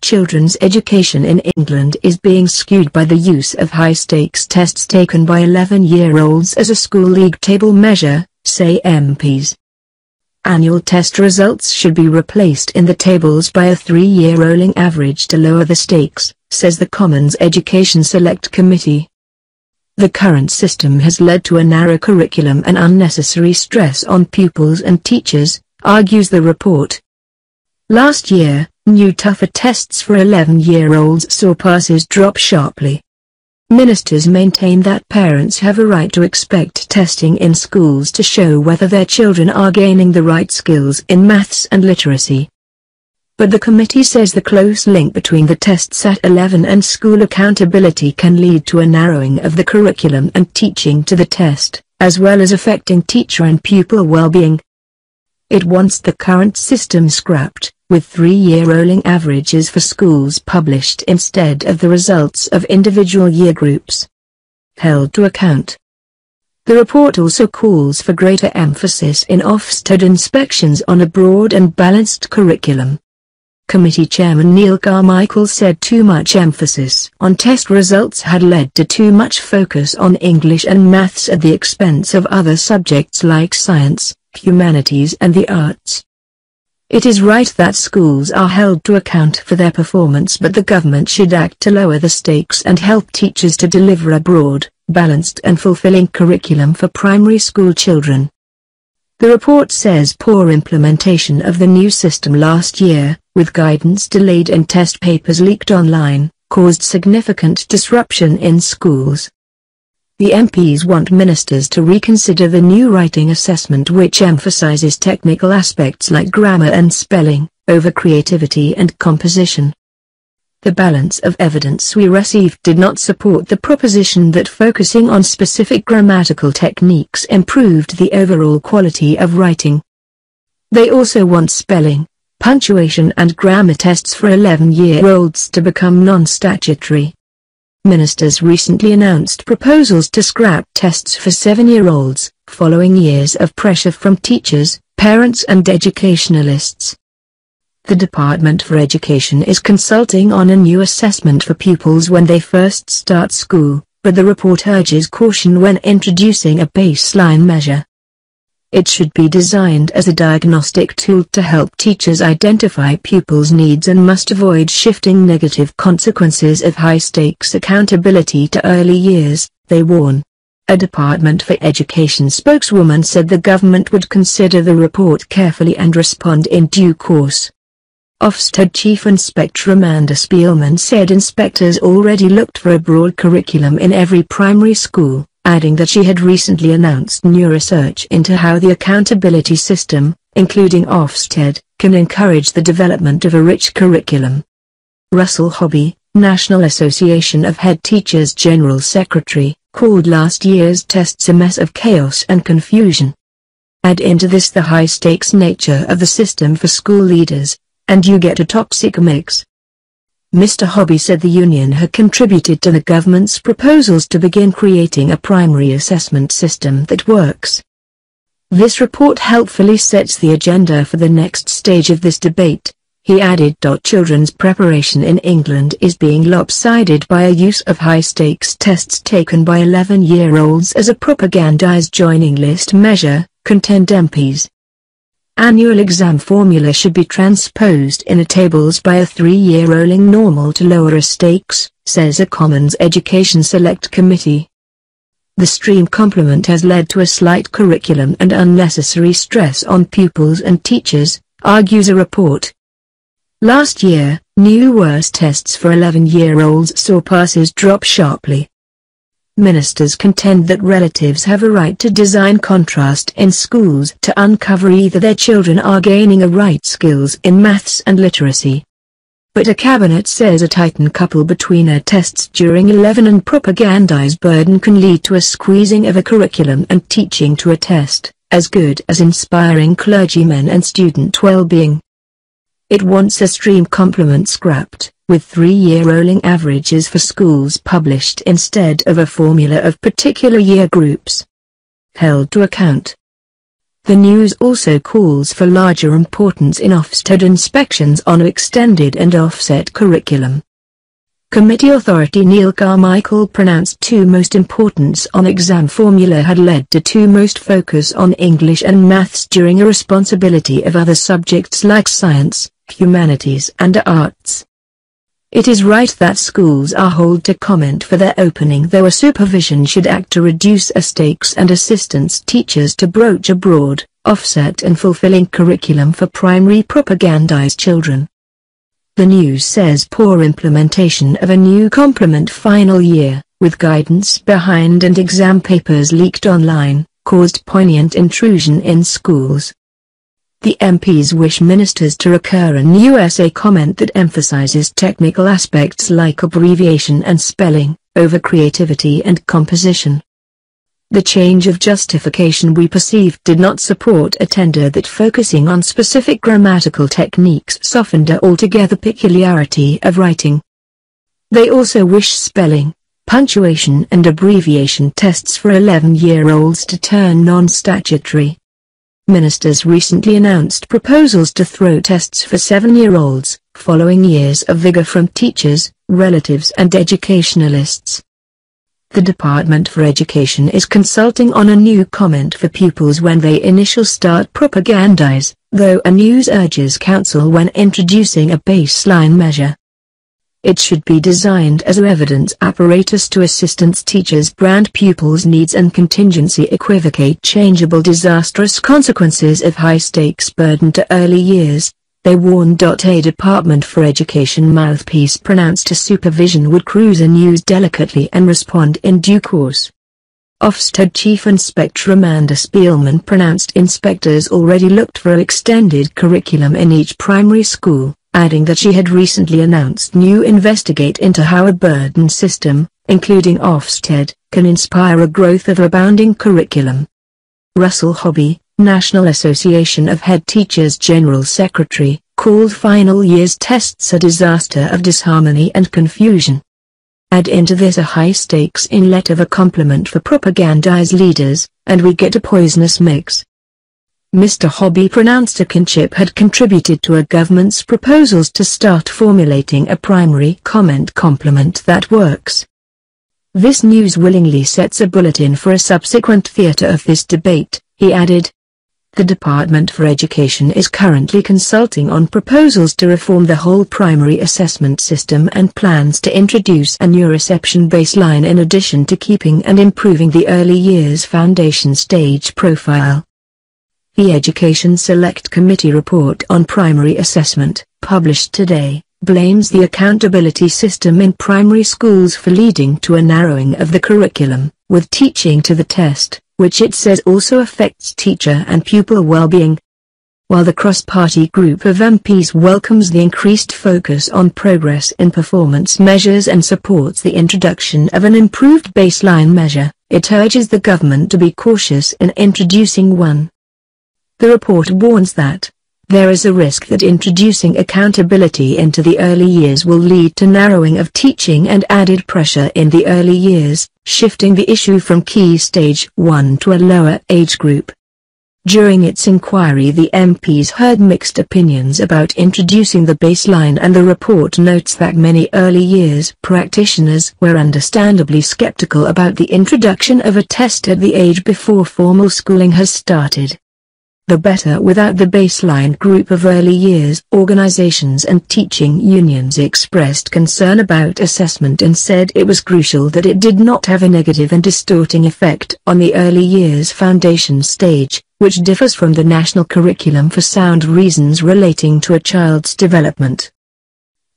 children's education in England is being skewed by the use of high-stakes tests taken by 11-year-olds as a school league table measure, say MPs. Annual test results should be replaced in the tables by a 3-year rolling average to lower the stakes, says the Commons Education Select Committee. The current system has led to a narrow curriculum and unnecessary stress on pupils and teachers, argues the report. Last year, new tougher tests for 11-year-olds saw passes drop sharply. Ministers maintain that parents have a right to expect testing in schools to show whether their children are gaining the right skills in maths and literacy. But the committee says the close link between the tests at 11 and school accountability can lead to a narrowing of the curriculum and teaching to the test, as well as affecting teacher and pupil well-being. It wants the current system scrapped, with 3-year rolling averages for schools published instead of the results of individual year groups. Held to account. The report also calls for greater emphasis in Ofsted inspections on a broad and balanced curriculum. Committee Chairman Neil Carmichael said too much emphasis on test results had led to too much focus on English and maths at the expense of other subjects like science, humanities and the arts. It is right that schools are held to account for their performance, but the government should act to lower the stakes and help teachers to deliver a broad, balanced and fulfilling curriculum for primary school children. The report says poor implementation of the new system last year, with guidance delayed and test papers leaked online, caused significant disruption in schools. The MPs want ministers to reconsider the new writing assessment, which emphasizes technical aspects like grammar and spelling, over creativity and composition. The balance of evidence we received did not support the proposition that focusing on specific grammatical techniques improved the overall quality of writing. They also want spelling, punctuation and grammar tests for 11-year-olds to become non-statutory. Ministers recently announced proposals to scrap tests for 7-year-olds, following years of pressure from teachers, parents and educationalists. The Department for Education is consulting on a new assessment for pupils when they first start school, but the report urges caution when introducing a baseline measure. It should be designed as a diagnostic tool to help teachers identify pupils' needs and must avoid shifting negative consequences of high-stakes accountability to early years, they warn. A Department for Education spokeswoman said the government would consider the report carefully and respond in due course. Ofsted Chief Inspector Amanda Spielman said inspectors already looked for a broad curriculum in every primary school, adding that she had recently announced new research into how the accountability system, including Ofsted, can encourage the development of a rich curriculum. Russell Hobby, National Association of Head Teachers General Secretary, called last year's tests a mess of chaos and confusion. Add into this the high-stakes nature of the system for school leaders, and you get a toxic mix. Mr. Hobby said the union had contributed to the government's proposals to begin creating a primary assessment system that works. This report helpfully sets the agenda for the next stage of this debate, he added. Children's preparation in England is being lopsided by a use of high-stakes tests taken by 11-year-olds as a propagandized joining list measure, contend MPs. Annual exam formula should be transposed in the tables by a 3-year rolling normal to lower stakes, says a Commons Education Select Committee. The stream complement has led to a slight curriculum and unnecessary stress on pupils and teachers, argues a report. Last year, new worse tests for 11-year-olds saw passes drop sharply. Ministers contend that relatives have a right to design contrast in schools to uncover either their children are gaining the right skills in maths and literacy. But a cabinet says a tightened couple between tests during 11 and propagandized burden can lead to a squeezing of a curriculum and teaching to a test, as good as inspiring clergymen and student well-being. It wants a stream complement scrapped, with 3-year rolling averages for schools published instead of a formula of particular year groups. Held to account. The news also calls for larger importance in Ofsted inspections on extended and offset curriculum. Committee Authority Neil Carmichael pronounced two most importance on exam formula had led to two most focus on English and maths during a responsibility of other subjects like science, humanities and arts. It is right that schools are held to comment for their opening, though a supervision should act to reduce stakes and assistance teachers to broach a broad, offset and fulfilling curriculum for primary propagandized children. The news says poor implementation of a new complement final year, with guidance behind and exam papers leaked online, caused poignant intrusion in schools. The MPs wish ministers to recur an USA comment that emphasizes technical aspects like abbreviation and spelling, over creativity and composition. The change of justification we perceived did not support a tender that focusing on specific grammatical techniques softened a altogether peculiarity of writing. They also wish spelling, punctuation and abbreviation tests for 11-year-olds to turn non-statutory. Ministers recently announced proposals to throw tests for 7-year-olds, following years of vigor from teachers, relatives and educationalists. The Department for Education is consulting on a new comment for pupils when they initially start propagandize, though a news urges counsel when introducing a baseline measure. It should be designed as an evidence apparatus to assistance teachers brand pupils' needs and contingency equivocate changeable disastrous consequences of high-stakes burden to early years, they warned. A Department for Education mouthpiece pronounced a supervision would cruise a news delicately and respond in due course. Ofsted Chief Inspector Amanda Spielman pronounced inspectors already looked for an extended curriculum in each primary school, adding that she had recently announced new investigate into how a burden system, including Ofsted, can inspire a growth of abounding curriculum. Russell Hobby, National Association of Head Teachers General Secretary, called final year's tests a disaster of disharmony and confusion. Add into this a high-stakes inlet of a complement for propagandized leaders, and we get a poisonous mix. Mr. Hobby pronounced a kinship had contributed to a government's proposals to start formulating a primary comment complement that works. This news willingly sets a bulletin for a subsequent theatre of this debate, he added. The Department for Education is currently consulting on proposals to reform the whole primary assessment system and plans to introduce a new reception baseline in addition to keeping and improving the early years foundation stage profile. The Education Select Committee report on primary assessment, published today, blames the accountability system in primary schools for leading to a narrowing of the curriculum, with teaching to the test, which it says also affects teacher and pupil well-being. While the cross-party group of MPs welcomes the increased focus on progress in performance measures and supports the introduction of an improved baseline measure, it urges the government to be cautious in introducing one. The report warns that there is a risk that introducing accountability into the early years will lead to narrowing of teaching and added pressure in the early years, shifting the issue from Key Stage 1 to a lower age group. During its inquiry, the MPs heard mixed opinions about introducing the baseline, and the report notes that many early years practitioners were understandably skeptical about the introduction of a test at the age before formal schooling has started. The Better Without the Baseline group of early years organizations and teaching unions expressed concern about assessment and said it was crucial that it did not have a negative and distorting effect on the early years foundation stage, which differs from the national curriculum for sound reasons relating to a child's development.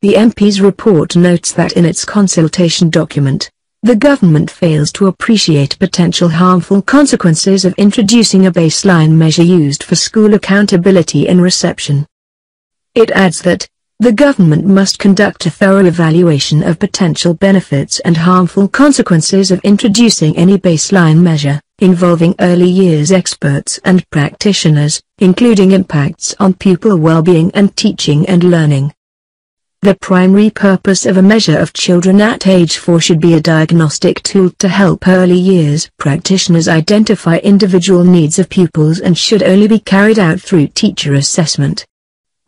The MP's report notes that in its consultation document, the government fails to appreciate potential harmful consequences of introducing a baseline measure used for school accountability and reception. It adds that the government must conduct a thorough evaluation of potential benefits and harmful consequences of introducing any baseline measure, involving early years experts and practitioners, including impacts on pupil well-being and teaching and learning. The primary purpose of a measure of children at age 4 should be a diagnostic tool to help early years practitioners identify individual needs of pupils and should only be carried out through teacher assessment.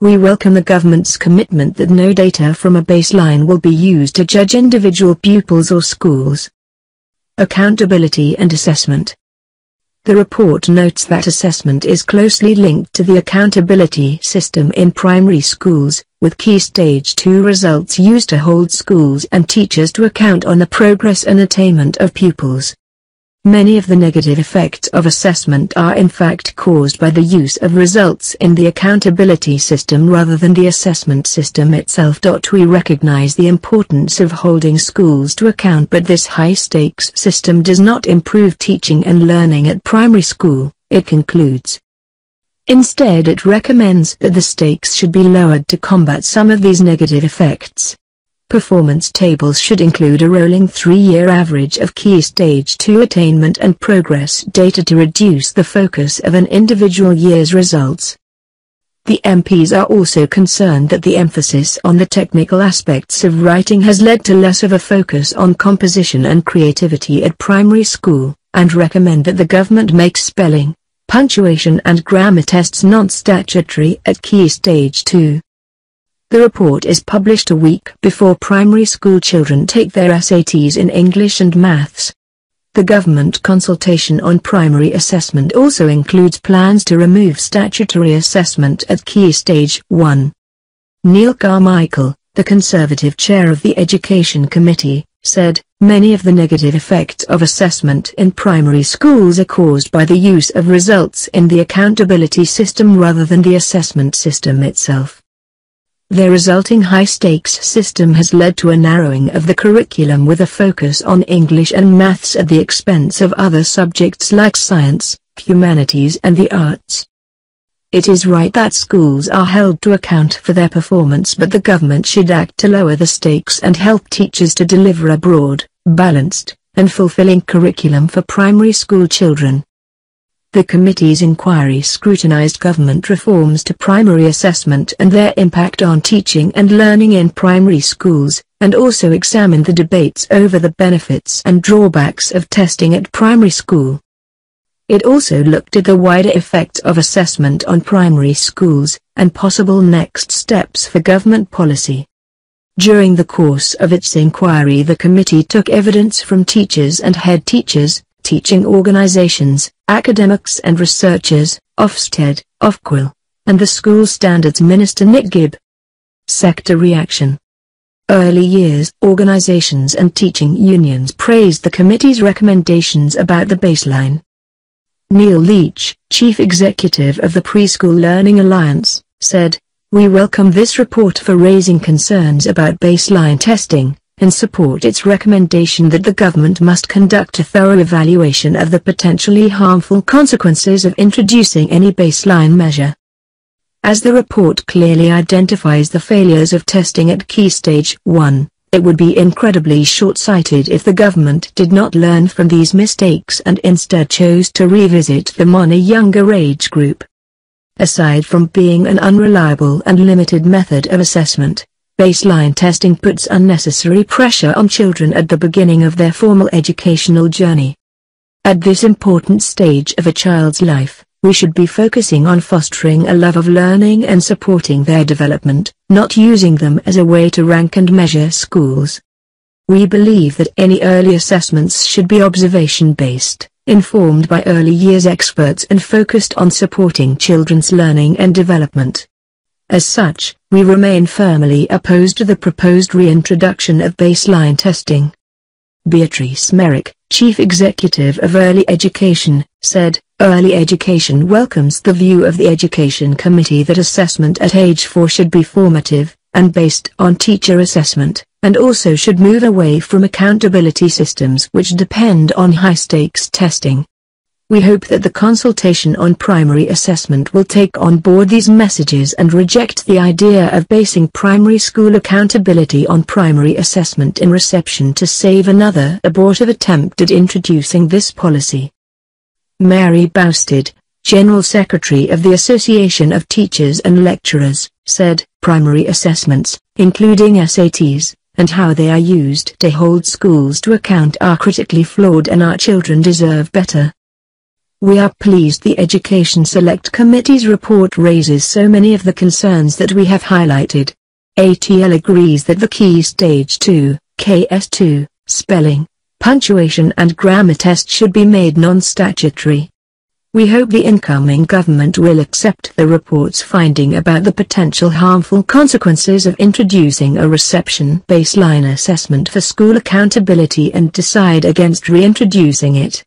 We welcome the government's commitment that no data from a baseline will be used to judge individual pupils or schools. Accountability and assessment. The report notes that assessment is closely linked to the accountability system in primary schools, with Key Stage 2 results used to hold schools and teachers to account on the progress and attainment of pupils. Many of the negative effects of assessment are in fact caused by the use of results in the accountability system rather than the assessment system itself. We recognize the importance of holding schools to account, but this high-stakes system does not improve teaching and learning at primary school, it concludes. Instead, it recommends that the stakes should be lowered to combat some of these negative effects. Performance tables should include a rolling 3-year average of Key Stage 2 attainment and progress data to reduce the focus of an individual year's results. The MPs are also concerned that the emphasis on the technical aspects of writing has led to less of a focus on composition and creativity at primary school, and recommend that the government make spelling, punctuation and grammar tests non-statutory at Key Stage 2. The report is published a week before primary school children take their SATs in English and maths. The government consultation on primary assessment also includes plans to remove statutory assessment at Key Stage 1. Neil Carmichael, the Conservative chair of the Education Committee, said, "Many of the negative effects of assessment in primary schools are caused by the use of results in the accountability system rather than the assessment system itself. The resulting high-stakes system has led to a narrowing of the curriculum with a focus on English and maths at the expense of other subjects like science, humanities and the arts. It is right that schools are held to account for their performance, but the government should act to lower the stakes and help teachers to deliver a broad, balanced, and fulfilling curriculum for primary school children." The committee's inquiry scrutinized government reforms to primary assessment and their impact on teaching and learning in primary schools, and also examined the debates over the benefits and drawbacks of testing at primary school. It also looked at the wider effect of assessment on primary schools, and possible next steps for government policy. During the course of its inquiry, the committee took evidence from teachers and head teachers, teaching organizations, academics and researchers, Ofsted, Ofqual, and the School Standards Minister Nick Gibb. Sector reaction. Early years organizations and teaching unions praised the committee's recommendations about the baseline. Neil Leach, chief executive of the Preschool Learning Alliance, said, "We welcome this report for raising concerns about baseline testing, and support its recommendation that the government must conduct a thorough evaluation of the potentially harmful consequences of introducing any baseline measure." As the report clearly identifies the failures of testing at Key Stage 1, it would be incredibly short-sighted if the government did not learn from these mistakes and instead chose to revisit them on a younger age group. Aside from being an unreliable and limited method of assessment, baseline testing puts unnecessary pressure on children at the beginning of their formal educational journey. At this important stage of a child's life, we should be focusing on fostering a love of learning and supporting their development, not using them as a way to rank and measure schools. We believe that any early assessments should be observation-based, informed by early years experts and focused on supporting children's learning and development. As such, we remain firmly opposed to the proposed reintroduction of baseline testing. Beatrice Merrick, Chief Executive of Early Education, said, "Early Education welcomes the view of the Education Committee that assessment at age 4 should be formative, and based on teacher assessment, and also should move away from accountability systems which depend on high-stakes testing." We hope that the consultation on primary assessment will take on board these messages and reject the idea of basing primary school accountability on primary assessment in reception to save another abortive attempt at introducing this policy. Mary Bousted, General Secretary of the Association of Teachers and Lecturers, said, primary assessments, including SATs, and how they are used to hold schools to account are critically flawed and our children deserve better. We are pleased the Education Select Committee's report raises so many of the concerns that we have highlighted. ATL agrees that the Key Stage 2, KS2, spelling, punctuation and grammar test should be made non-statutory. We hope the incoming government will accept the report's finding about the potential harmful consequences of introducing a reception baseline assessment for school accountability and decide against reintroducing it.